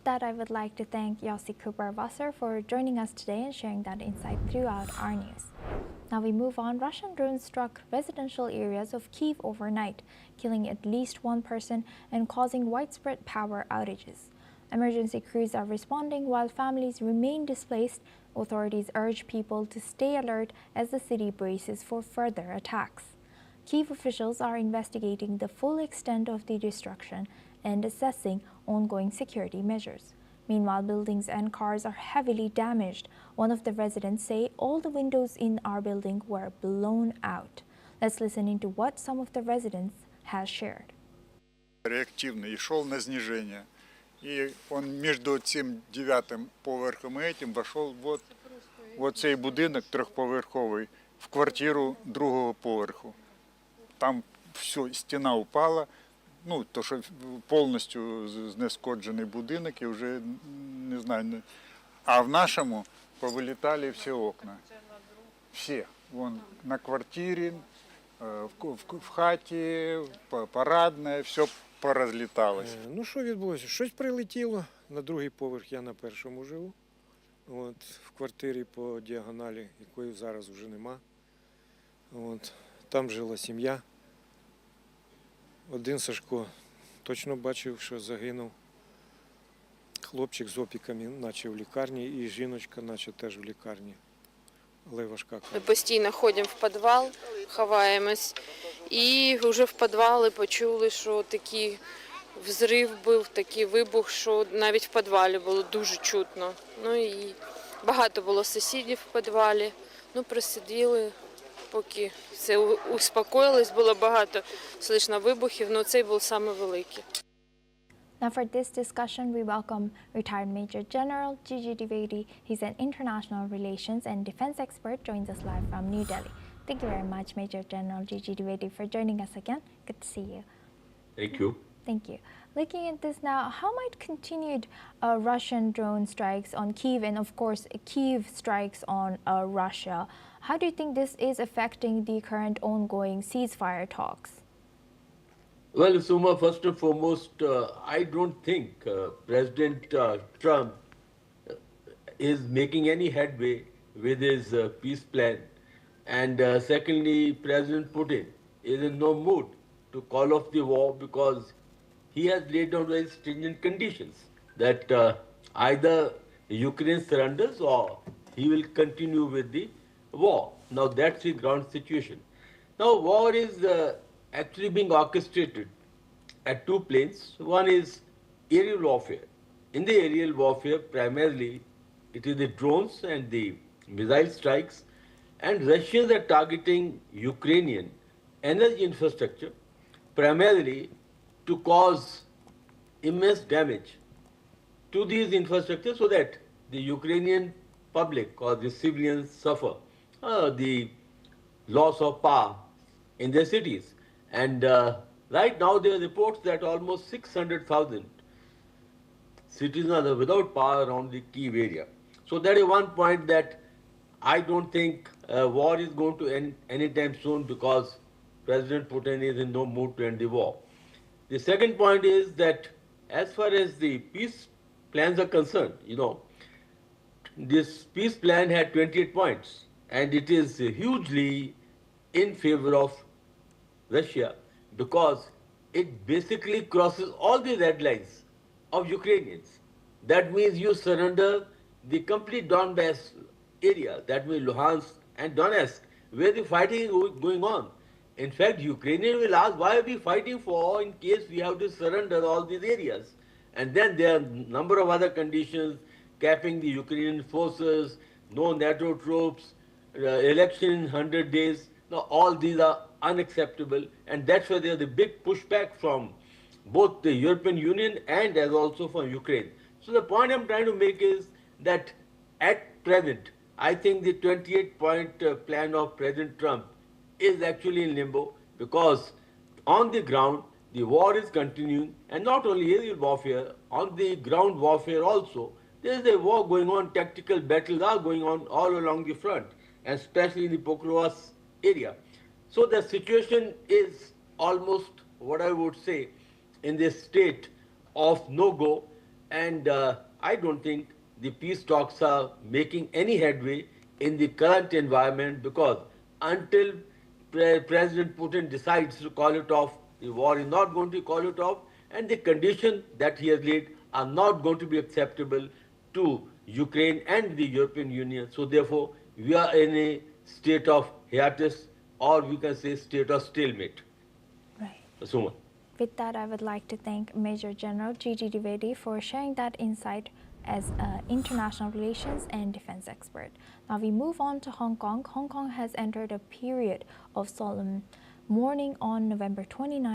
that, I would like to thank Yossi Cooper-Wasser for joining us today and sharing that insight throughout our news. Now we move on. Russian drones struck residential areas of Kyiv overnight, killing at least one person and causing widespread power outages. Emergency crews are responding while families remain displaced. Authorities urge people to stay alert as the city braces for further attacks. Kyiv officials are investigating the full extent of the destruction and assessing ongoing security measures. Meanwhile, buildings and cars are heavily damaged. One of the residents say all the windows in our building were blown out. Let's listen into what some of the residents have shared. Реактивно и шел на снижение. И он между цим 9-м поверхом и этим вошел вот цей будинок трьохповерховий в квартиру другого поверху. Там все, стіна упала, ну, то що повністю знешкоджений будинок і вже, не знаю, а в нашому повилітали всі окна. Всі. Вон на квартирі, в хаті, парадне, все порозліталося. Ну, що відбулося? Щось прилетіло, на другий поверх я на першому живу. От, в квартирі по діагоналі, якої зараз вже нема. От, там жила сім'я. Один Сашко точно бачив, що загинув. Хлопчик з опіками, наче в лікарні, і жіночка, наче теж в лікарні. Але важка. Ми постійно ходимо в підвал, ховаємось. І вже в підвалі почули, що такий взрив був, такий вибух, що навіть в підвалі було дуже чутно. Ну і багато було сусідів в підвалі. Ну, просиділи, поки все успокоїлось, було багато слышно вибухів, але цей був самий великий. Now for this discussion, we welcome retired Major General Gigi Dwivedi. He's an international relations and defense expert, joins us live from New Delhi. Thank you very much, Major General Gigi Dwivedi, for joining us again. Good to see you. Thank you. Thank you. Looking at this now, how might continued Russian drone strikes on Kyiv and, of course, Kyiv strikes on Russia, how do you think this is affecting the current ongoing ceasefire talks? Well, Suma, first and foremost, I don't think President Trump is making any headway with his peace plan. And secondly, President Putin is in no mood to call off the war because he has laid down very stringent conditions that either Ukraine surrenders or he will continue with the war. Now that's the ground situation. Now war is actually being orchestrated at two planes. One is aerial warfare. In the aerial warfare, primarily it is the drones and the missile strikes, and Russians are targeting Ukrainian energy infrastructure primarily to cause immense damage to these infrastructures so that the Ukrainian public or the civilians suffer the loss of power in their cities. And right now there are reports that almost 600,000 citizens are without power around the Kyiv area. So that is one point that I don't think war is going to end anytime soon because President Putin is in no mood to end the war. The second point is that as far as the peace plans are concerned, you know, this peace plan had 28 points and it is hugely in favor of Russia because it basically crosses all the red lines of Ukrainians. That means you surrender the complete Donbass area, that means Luhansk and Donetsk, where the fighting is going on. In fact, Ukrainians will ask, why are we fighting for in case we have to surrender all these areas? And then there are a number of other conditions, capping the Ukrainian forces, no NATO troops, election in 100 days. Now, all these are unacceptable, and that's why there's a big pushback from both the European Union and as also from Ukraine. So the point I'm trying to make is that at present, I think the 28-point plan of President Trump is actually in limbo because on the ground, the war is continuing, and not only aerial warfare, on the ground warfare also, there is a war going on, tactical battles are going on all along the front, and especially in the Pokrovsk area. So the situation is almost what I would say in this state of no-go, And I don't think the peace talks are making any headway in the current environment, because until President Putin decides to call it off, the war is not going to call it off, and the conditions that he has laid are not going to be acceptable to Ukraine and the European Union. So therefore, we are in a state of hiatus, or we can say state of stalemate. Right. Suma. With that, I would like to thank Major General Gigi Dwivedi for sharing that insight as an international relations and defense expert. Now we move on to Hong Kong. Hong Kong has entered a period of solemn mourning on November 29.